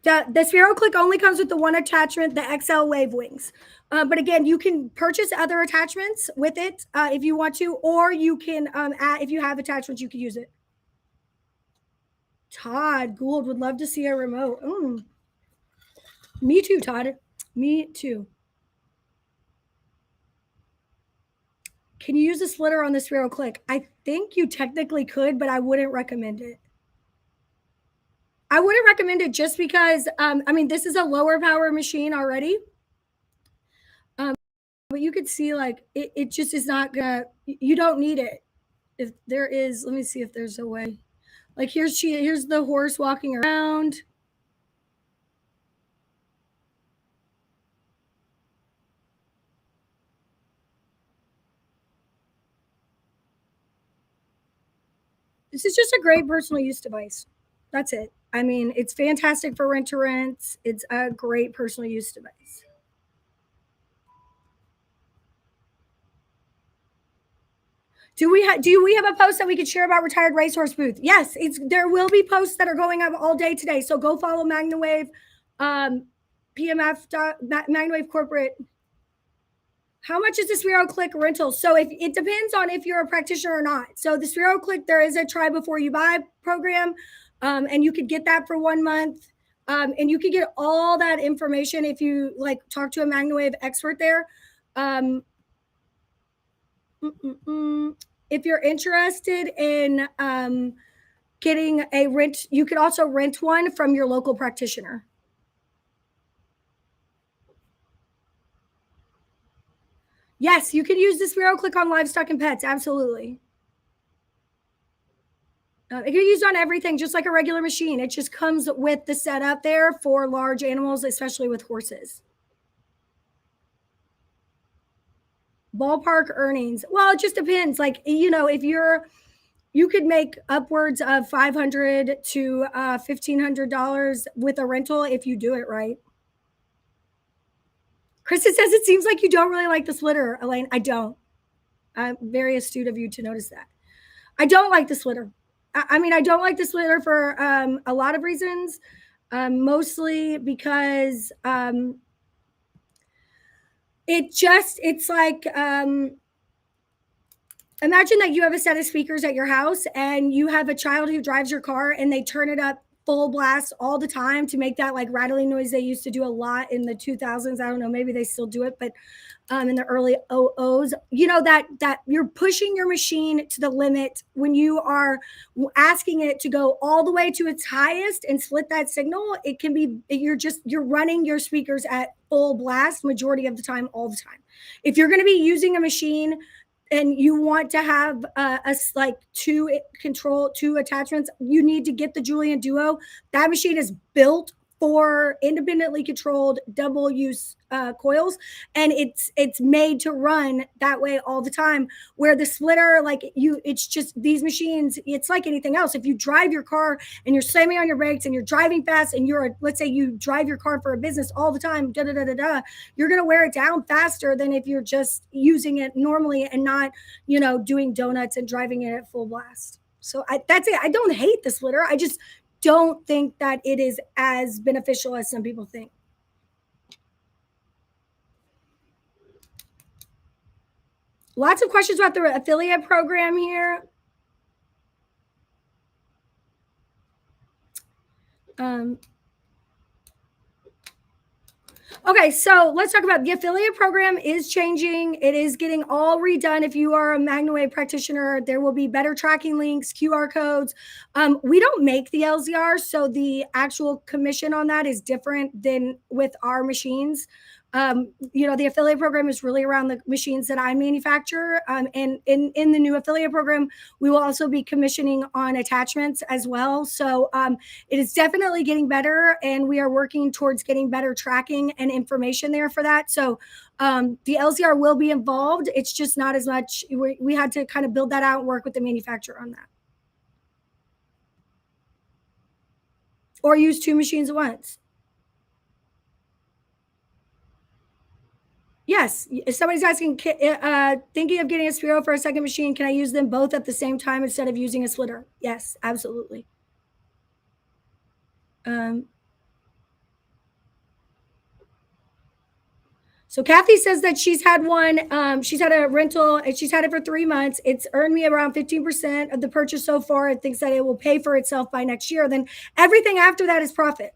The Spiro Click only comes with the one attachment, the XL Wave Wings. But again, you can purchase other attachments with it if you want to, or you can, if you have attachments, you can use it. Todd Gould would love to see a remote. Me too, Todd. Me too. Can you use a splitter on the Spiro Click? I think you technically could, but I wouldn't recommend it. I wouldn't recommend it just because, I mean, this is a lower power machine already. But you could see like, it just is not gonna, you don't need it. if there is, let me see if there's a way. Like here's the horse walking around. This is just a great personal use device. That's it. I mean, it's fantastic for rent to rents. It's a great personal use device. Do we have a post that we could share about retired racehorse booth? Yes, there will be posts that are going up all day today. So go follow MagnaWave, PMF MagnaWave Corporate. How much is the Sphero Click rental? So if it depends on if you're a practitioner or not. So the Sphero Click, there is a try before you buy program, and you could get that for 1 month. And you could get all that information if you like talk to a MagnaWave expert there. If you're interested in getting a rent, you could also rent one from your local practitioner. Yes, you can use the Sphero Click on livestock and pets. Absolutely. It can be used on everything, just like a regular machine. It just comes with the setup there for large animals, especially with horses. Ballpark earnings. Well, it just depends. Like, if you could make upwards of $500 to $1,500 with a rental if you do it right. Krista says it seems like you don't really like the splitter, Alane. I don't. Very astute of you to notice that. I don't like the splitter. I mean, I don't like the splitter for a lot of reasons, mostly because it's like, imagine that you have a set of speakers at your house and you have a child who drives your car and they turn it up full blast all the time to make that like rattling noise they used to do a lot in the 2000s. I don't know, maybe they still do it, but in the early 00s, that you're pushing your machine to the limit when you are asking it to go all the way to its highest and split that signal. It can be, you're running your speakers at full blast majority of the time, all the time. If you're going to be using a machine and you want to have like two attachments, you need to get the Julian Duo. That machine is built for independently controlled double use coils, and it's made to run that way all the time. Where the splitter, it's just these machines, it's like anything else. If you drive your car and you're slamming on your brakes and you're driving fast and let's say you drive your car for a business all the time, you're going to wear it down faster than if you're just using it normally and not doing donuts and driving it at full blast. So that's it. I don't hate the splitter. I just don't think that it is as beneficial as some people think. Lots of questions about the affiliate program here. Okay, so let's talk about the affiliate program is changing. It is getting all redone. If you are a MagnaWave practitioner, there will be better tracking links, QR codes. We don't make the LZR, so the actual commission on that is different than with our machines. The affiliate program is really around the machines that I manufacture. And in the new affiliate program, we will also be commissioning on attachments as well. So it is definitely getting better, and we are working towards getting better tracking and information there for that. So the LZR will be involved. It's just not as much. We had to kind of build that out and work with the manufacturer on that. Or use two machines at once. Yes, if somebody's asking, thinking of getting a Sphero for a second machine, can I use them both at the same time instead of using a splitter? Yes, absolutely. So Kathy says that she's had one. She's had a rental and she's had it for 3 months. It's earned me around 15% of the purchase so far. It thinks that it will pay for itself by next year. Then everything after that is profit.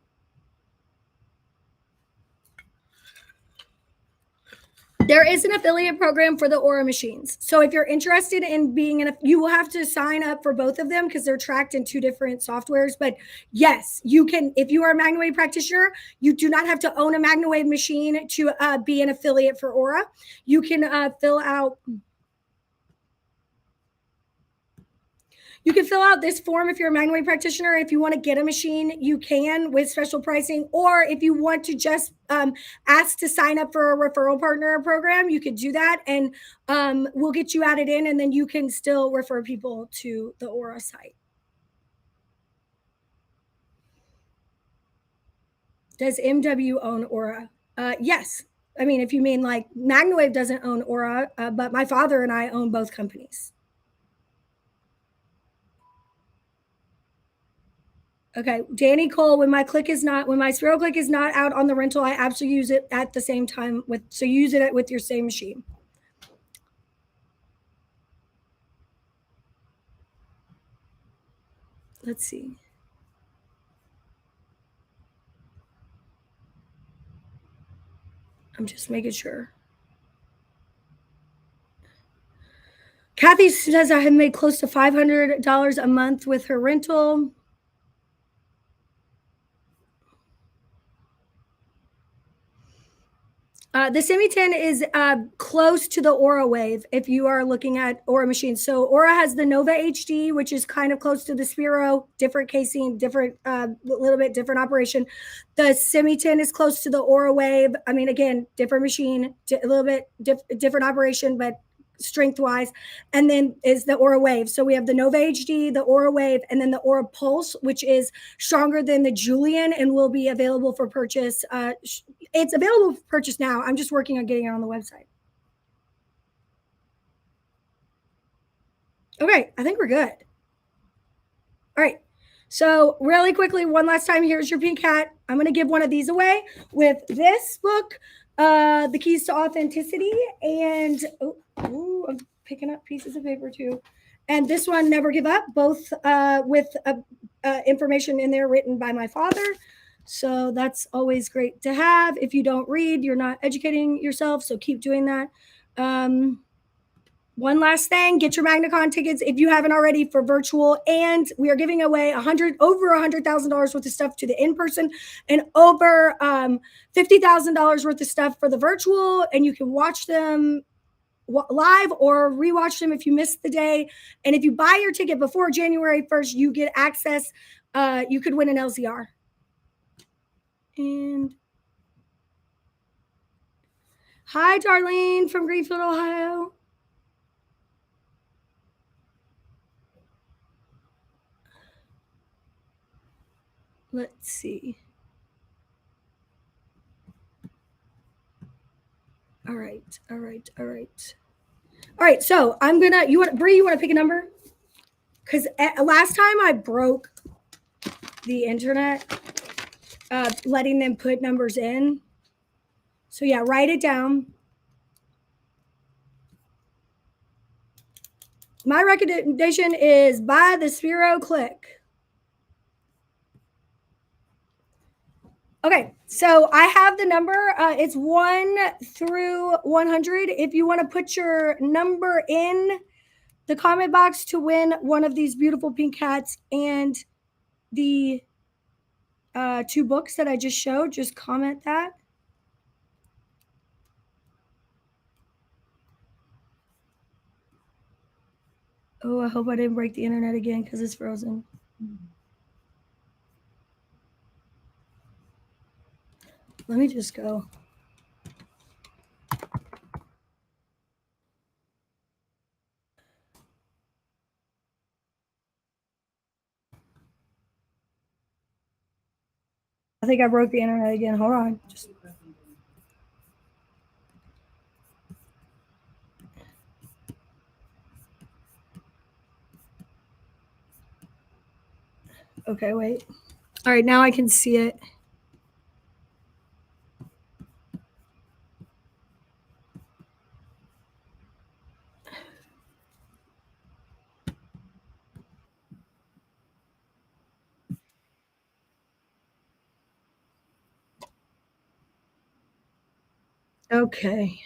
There is an affiliate program for the Aura machines. So if you're interested in being you will have to sign up for both of them because they're tracked in 2 different softwares. But yes, you can. If you are a MagnaWave practitioner, you do not have to own a MagnaWave machine to be an affiliate for Aura. You can fill out. You can fill out this form if you're a MagnaWave practitioner. If you want to get a machine, you can with special pricing. Or if you want to just ask to sign up for a referral partner program, you could do that, and we'll get you added in, and then you can still refer people to the Aura site. Does MW own Aura? Yes. I mean, if you mean like MagnaWave doesn't own Aura, but my father and I own both companies. Okay, Danny Cole. When my Spiro click is not out on the rental, I absolutely use it at the same time so use it with your same machine. Let's see. I'm just making sure. Kathy says I have made close to $500 a month with her rental. The Semi-10 is close to the Aura Wave if you are looking at Aura machines. So Aura has the Nova HD, which is kind of close to the Spiro, different casing, little bit different operation. The Semi-10 is close to the Aura Wave. I mean, again, different machine, a little bit different operation, but strength wise. And then is the Aura Wave. So we have the Nova HD, the Aura Wave, and then the Aura Pulse, which is stronger than the Julian and will be available for purchase. It's available for purchase now. I'm just working on getting it on the website. Okay, I think we're good. All right. So really quickly, one last time, here's your pink hat. I'm going to give one of these away with this book, The Keys to Authenticity. And I'm picking up pieces of paper too. And this one, Never Give Up, both with information in there written by my father. So that's always great to have. If you don't read, you're not educating yourself. So keep doing that. One last thing, get your MagnaCon tickets if you haven't already for virtual. And we are giving away over $100,000 worth of stuff to the in-person and over $50,000 worth of stuff for the virtual. And you can watch them live or rewatch them if you missed the day. And if you buy your ticket before January 1st, you get access. You could win an LZR. And hi, Darlene from Greenfield, Ohio. Let's see. All right. So I'm gonna. Bree, you want to pick a number? Because last time I broke the internet, letting them put numbers in. So yeah, write it down. My recommendation is buy the Spiro Click. Okay, so I have the number. It's 1 through 100. If you want to put your number in the comment box to win one of these beautiful pink hats and the 2 books that I just showed, just comment that. Oh, I hope I didn't break the internet again because it's frozen. Let me just go. I think I broke the internet again. Hold on. Okay, wait. All right, now I can see it. Okay.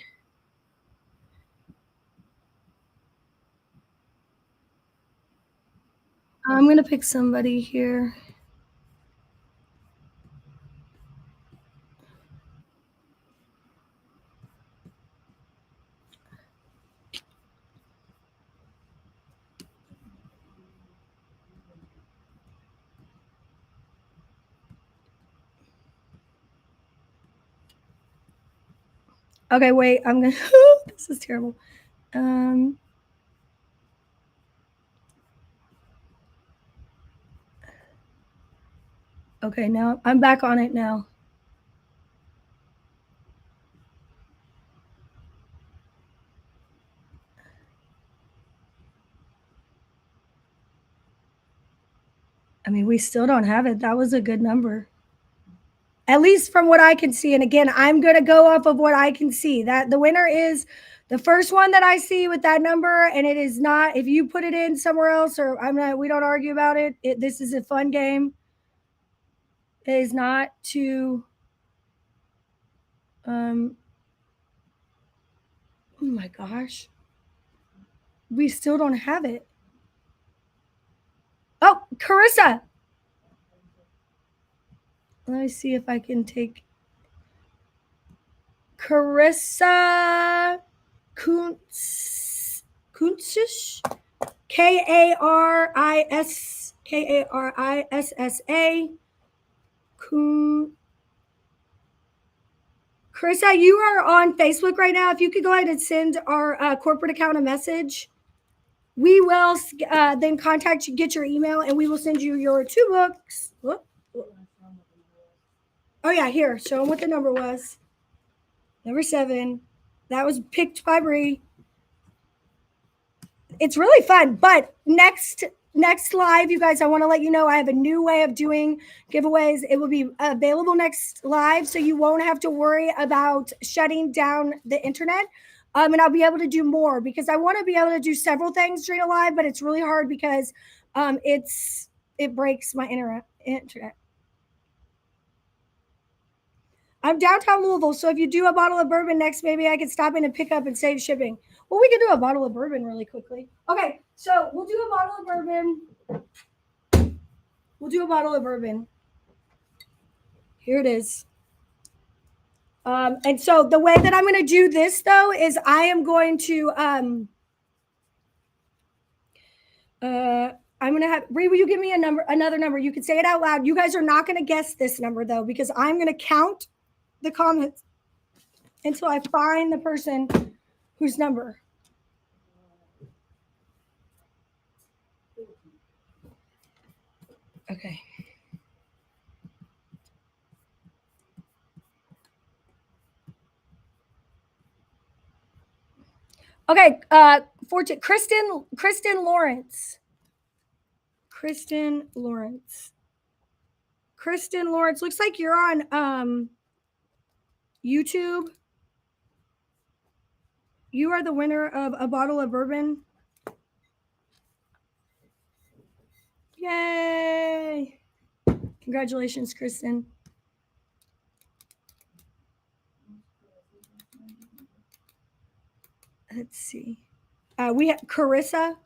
I'm going to pick somebody here. Okay, wait. I'm gonna. This is terrible. Okay, now I'm back on it now. I mean, we still don't have it. That was a good number. At least from what I can see. And again, I'm going to go off of what I can see. That the winner is the first one that I see with that number, and it is not. If you put it in somewhere else, or I'm not, we don't argue about it. This is a fun game. It is not to. Oh my gosh, we still don't have it. Oh, Carissa. Let me see if I can take Carissa Kuntzish. Karissa. Carissa, you are on Facebook right now. If you could go ahead and send our corporate account a message, we will then contact you, get your email, and we will send you your 2 books. Whoop. Oh, yeah, here. Show them what the number was. Number 7. That was picked by Bree. It's really fun. But next live, you guys, I want to let you know I have a new way of doing giveaways. It will be available next live, so you won't have to worry about shutting down the internet. And I'll be able to do more because I want to be able to do several things during a live, but it's really hard because it breaks my internet. I'm downtown Louisville, so if you do a bottle of bourbon next, maybe I could stop in and pick up and save shipping. Well, we can do a bottle of bourbon really quickly. Okay, so we'll do a bottle of bourbon. Here it is. And so the way that I'm going to do this, though, is I am going to I'm going to have Bree, will you give me another number? You can say it out loud. You guys are not going to guess this number, though, because I'm going to count the comments until I find the person whose number. Okay. Okay, Kristen Lawrence. Kristen Lawrence. Looks like you're on YouTube. You are the winner of a bottle of bourbon. Yay! Congratulations, Kristen. Let's see. We have Carissa.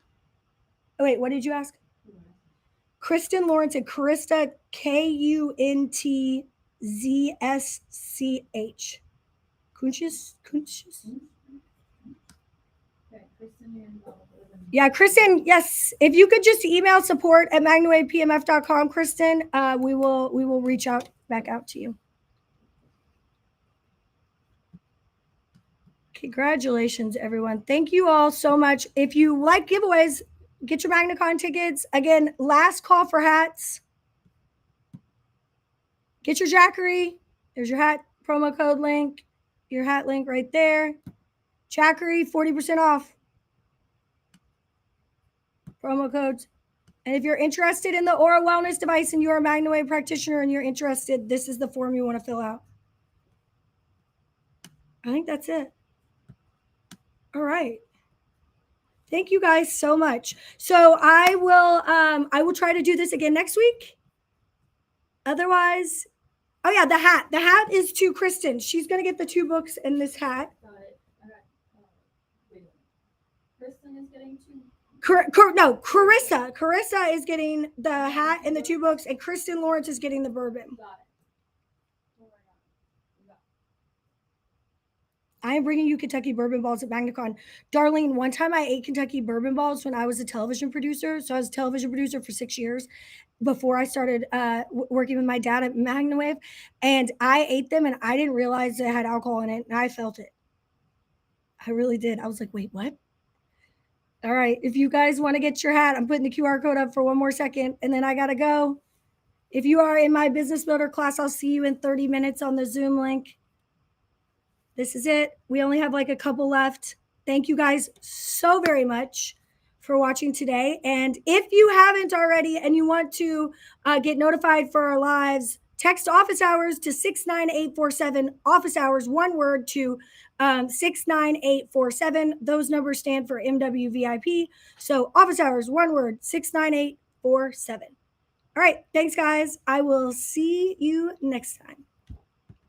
Oh, wait, what did you ask? Kristen Lawrence and Carissa, Kuntzsch. Kuntzsch? Yeah, Kristen, yes. If you could just email support at MagnaWavePMF.com, Kristen, we will reach back out to you. Congratulations, everyone. Thank you all so much. If you like giveaways, get your MagnaCon tickets. Again, last call for hats. Get your Jackery. There's your hat promo code link. Your hat link right there. Jackery, 40% off. Promo codes. And if you're interested in the Aura Wellness device and you're a MagnaWave practitioner and you're interested, this is the form you want to fill out. I think that's it. All right. Thank you guys so much. So I will try to do this again next week. Otherwise, oh yeah, the hat. The hat is to Kristen. She's gonna get the 2 books and this hat. Got it. Okay. Kristen is getting 2. Carissa. Carissa is getting the hat and the 2 books, and Kristen Lawrence is getting the bourbon. Got it. I am bringing you Kentucky bourbon balls at MagnaCon. Darlene, one time I ate Kentucky bourbon balls when I was a television producer. So I was a television producer for 6 years before I started working with my dad at MagnaWave. And I ate them and I didn't realize they had alcohol in it. And I felt it. I really did. I was like, wait, what? All right. If you guys want to get your hat, I'm putting the QR code up for one more second and then I got to go. If you are in my business builder class, I'll see you in 30 minutes on the Zoom link. This is it. We only have like a couple left. Thank you guys so very much for watching today. And if you haven't already and you want to get notified for our lives, text office hours to 69847, office hours, one word, to 69847. Those numbers stand for MWVIP. So office hours, one word, 69847. All right. Thanks, guys. I will see you next time.